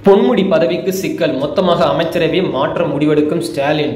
பொன்முடி பதவிக்கு சிக்கல், மொத்தமாக அமைச்சரவை மாற்ற முடிவெடுக்கும் ஸ்டாலின்.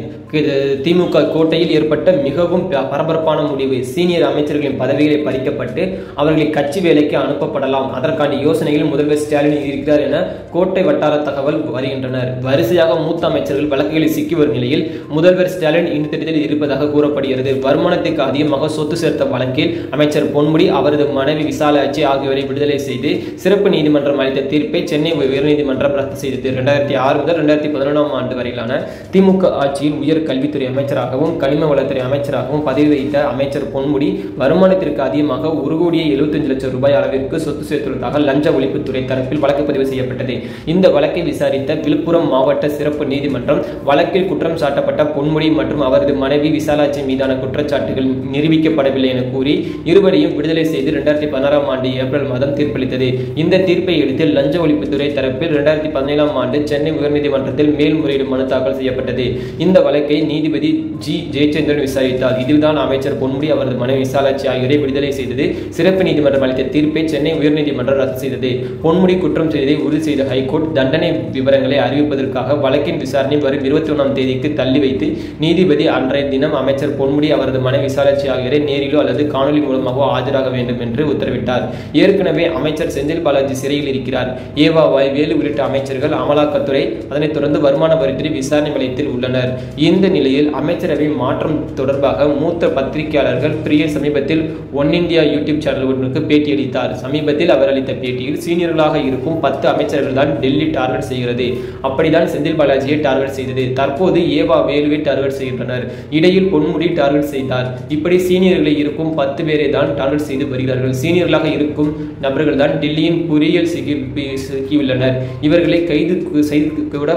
திமுக கோட்டையில் ஏற்பட்ட மிகவும் பரபரப்பான முடிவு. சீனியர் அமைச்சர்களின் பதவிகளை பறிக்கப்பட்டு அவர்களை கட்சி வேலைக்கு அனுப்பப்படலாம். அதற்கான யோசனையில் முதல்வர் ஸ்டாலின் இருக்கிறார் என கோட்டை வட்டார தகவல் வருகின்றனர். வரிசையாக மூத்த அமைச்சர்கள் வழக்குகளில் சிக்கி வரும் நிலையில் முதல்வர் ஸ்டாலின் இந்த திட்டத்தில் இருப்பதாக கூறப்படுகிறது. வருமானத்துக்கு அதிகமாக சொத்து சேர்த்த வழக்கில் அமைச்சர் பொன்முடி, அவரது மனைவி விசாலாட்சி ஆகியோரை விடுதலை செய்து சிறப்பு நீதிமன்றம் அளித்த தீர்ப்பை சென்னை உயர்நீதிமன்றம் ரத்து செய்தது. 2006 முதல் 2011ஆம் ஆண்டு வரையிலான திமுக ஆட்சியில் உயர் கல்வித்துறை அமைச்சராகவும் கனிம வளத்துறை அமைச்சராகவும் பதவி வைத்த அமைச்சர் பொன்முடி வருமானத்திற்கு அதிகமாக 1,75,00,000 ரூபாய் அளவிற்கு சொத்து சேர்த்துள்ளதாக லஞ்ச ஒழிப்புத்துறை தரப்பில் வழக்கு பதிவு செய்யப்பட்டது. இந்த வழக்கை விசாரித்த விழுப்புரம் மாவட்ட சிறப்பு நீதிமன்றம் வழக்கில் குற்றம் சாட்டப்பட்ட பொன்முடி மற்றும் அவரது மனைவி விசாலாட்சி மீதான குற்றச்சாட்டுகள் நிரூபிக்கப்படவில்லை என கூறி இருவரையும் விடுதலை செய்து 2016ஆம் ஆண்டு ஏப்ரல் மாதம் தீர்ப்பளித்தது. இந்த தீர்ப்பை அடுத்து லஞ்ச ஒழிப்புத்துறை தரப்பில் 2017ஆம் ஆண்டு சென்னை உயர்நீதிமன்றத்தில் மேல்முறையீடு மனு தாக்கல் செய்யப்பட்டது. இந்த வழக்கை நீதிபதி ஜி. ஜெயச்சந்திரன் விசாரித்தார். இதில்தான் அமைச்சர் பொன்முடி, அவரது மனைவி விசாலாட்சி ஆகியோரை விடுதலை செய்தது. சிறப்பு நீதிமன்றம் அளித்த தீர்ப்பை சென்னை உயர்நீதிமன்றம் ரத்து செய்தது. பொன்முடி குற்றம் செய்ததை உறுதி செய்த ஹைகோர்ட் தண்டனை விவரங்களை அறிவிப்பதற்காக வழக்கின் விசாரணை வரும் 21ஆம் தேதிக்கு தள்ளி வைத்து நீதிபதி அன்றைய தினம் அமைச்சர் பொன்முடி, அவரது மனைவி விசாலாட்சி ஆகியோரை நேரிலோ அல்லது காணொலி மூலமாகவோ ஆஜராக வேண்டும் என்று உத்தரவிட்டார். ஏற்கனவே அமைச்சர் செந்தில் பாலாஜி சிறையில் இருக்கிறார். ஏவாவாய், வேலு உள்ளிட்ட அமைச்சர்கள் அமலாக்கத்துறை, அதனைத் தொடர்ந்து வருமான வரித்துறை விசாரணை வளையத்தில் உள்ளனர். இந்த நிலையில் அமைச்சரவை மாற்றம் தொடர்பாக மூத்த பத்திரிகையாளர்கள் பிரிய சமீபத்தில் ஒன் இந்தியா யூடியூப் சேனல் ஒன்றுக்கு பேட்டியளித்தார். சமீபத்தில் அவர் அளித்த பேட்டியில் சீனியர்களாக இருக்கும் 10 அமைச்சர்கள் தான் டெல்லி டார்கெட் செய்கிறது, அப்படித்தான் செந்தில் பாலாஜியை டார்கெட் செய்தது. தற்போது ஏவா, வேலுவை டார்கெட் செய்கின்றனர். இடையில் பொன்முடி டார்கெட் செய்தார். இப்படி சீனியர்களை இருக்கும் 10 பேரை தான் டார்கெட் செய்து வருகிறார்கள். சீனியர்களாக இருக்கும் நபர்கள் தான் டெல்லியின் பொறியியல் சிக்கியுள்ளனர். இவர்களை கைது செய்ய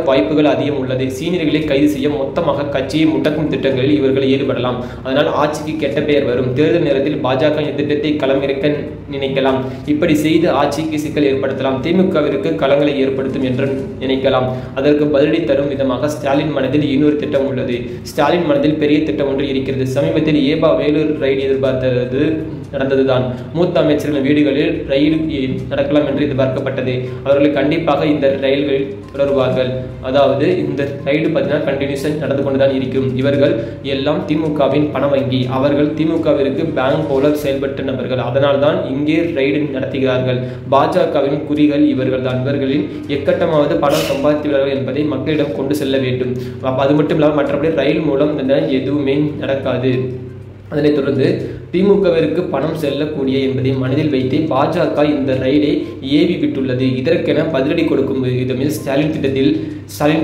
வாய்ப்புகள் அதிகம் உள்ளது. சீனியர்களை கைது செய்ய மொத்தமாக கட்சியை முடக்கும் திட்டங்களில் இவர்கள் ஈடுபடலாம். அதனால் ஆட்சிக்கு கெட்ட பெயர் வரும். தேர்தல் நேரத்தில் பாஜக இந்த திட்டத்தை களமிறக்க நினைக்கலாம். இப்படி செய்து ஆட்சிக்கு சிக்கல் ஏற்படுத்தலாம். திமுகவிற்கு களங்களை ஏற்படுத்தும் என்று நினைக்கலாம். அதற்கு பதிலடி தரும் விதமாக ஸ்டாலின் மனதில் இன்னொரு திட்டம் உள்ளது. ஸ்டாலின் மனதில் பெரிய திட்டம் ஒன்று இருக்கிறது. சமீபத்தில் ஏபா, வேலூர் ரைடு எதிர்பார்த்தது நடந்ததுதான். மூத்த அமைச்சர்களின் வீடுகளில் ரயில் நடக்கலாம் என்று எதிர்பார்க்கப்பட்டது. அவர்கள் கண்டிப்பாக இந்த ரயில்களில் தொடருவார்கள். அதாவது இந்த ரைடு பார்த்தீங்கன்னா கண்டினியூஸாக நடந்து கொண்டுதான் இருக்கும். இவர்கள் எல்லாம் திமுகவின் பண வங்கி. அவர்கள் திமுகவிற்கு பேங்க் போல செயல்பட்ட நபர்கள். அதனால் தான் இங்கே ரைடு நடத்துகிறார்கள். பாஜகவின் குறிகள் இவர்கள் தான். இவர்களின் எக்கட்டமாவது பணம் சம்பாதித்துள்ளார்கள் என்பதை மக்களிடம் கொண்டு செல்ல வேண்டும். அது மட்டும் இல்லாமல் மற்றபடி ரயில் மூலம் எதுவுமே நடக்காது. அதனைத் தொடர்ந்து திமுகவிற்கு பணம் செல்லக்கூடிய என்பதை மனதில் வைத்து பாஜக இந்த ரைடை ஏவி விட்டுள்ளது. இதற்கென பதிலடி கொடுக்கும் விதமில் ஸ்டாலின்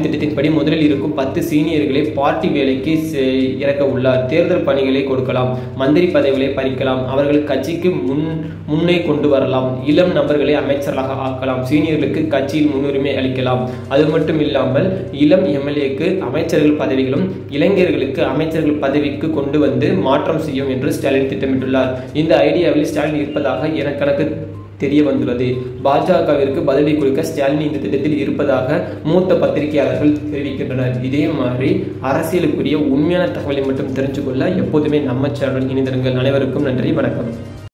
திட்டத்தின்படி முதலில் இருக்கும் 10 சீனியர்களை பார்ட்டி வேலைக்கு இறக்க உள்ளார். தேர்தல் பணிகளை கொடுக்கலாம், மந்திரி பதவிகளை பறிக்கலாம், அவர்கள் கட்சிக்கு முன்னே கொண்டு வரலாம், இளம் நபர்களை அமைச்சர்களாக ஆக்கலாம், சீனியர்களுக்கு கட்சியில் முன்னுரிமை அளிக்கலாம். அது மட்டும் இல்லாமல் இளம் எம்எல்ஏக்கு அமைச்சர்கள் பதவிகளும் இளைஞர்களுக்கு அமைச்சர்கள் பதவிக்கு கொண்டு வந்து மாற்றம் செய்யும் என்று ஸ்டாலின் திட்டமிட்டுள்ளார். இந்த ஐடியாவில் ஸ்டாலின் இருப்பதாக எனக்கு தெரிய வந்துள்ளது. பாஜகவிற்கு பதிலடி கொடுக்க ஸ்டாலின் இந்த திட்டத்தில் இருப்பதாக மூத்த பத்திரிகையாளர்கள் தெரிவிக்கின்றனர். இதே மாதிரி அரசியலுக்குரிய உண்மையான தகவலை மட்டும் தெரிஞ்சுக்கொள்ள எப்போதுமே நம்ம சேனல் இணைந்திருங்கள். அனைவருக்கும் நன்றி, வணக்கம்.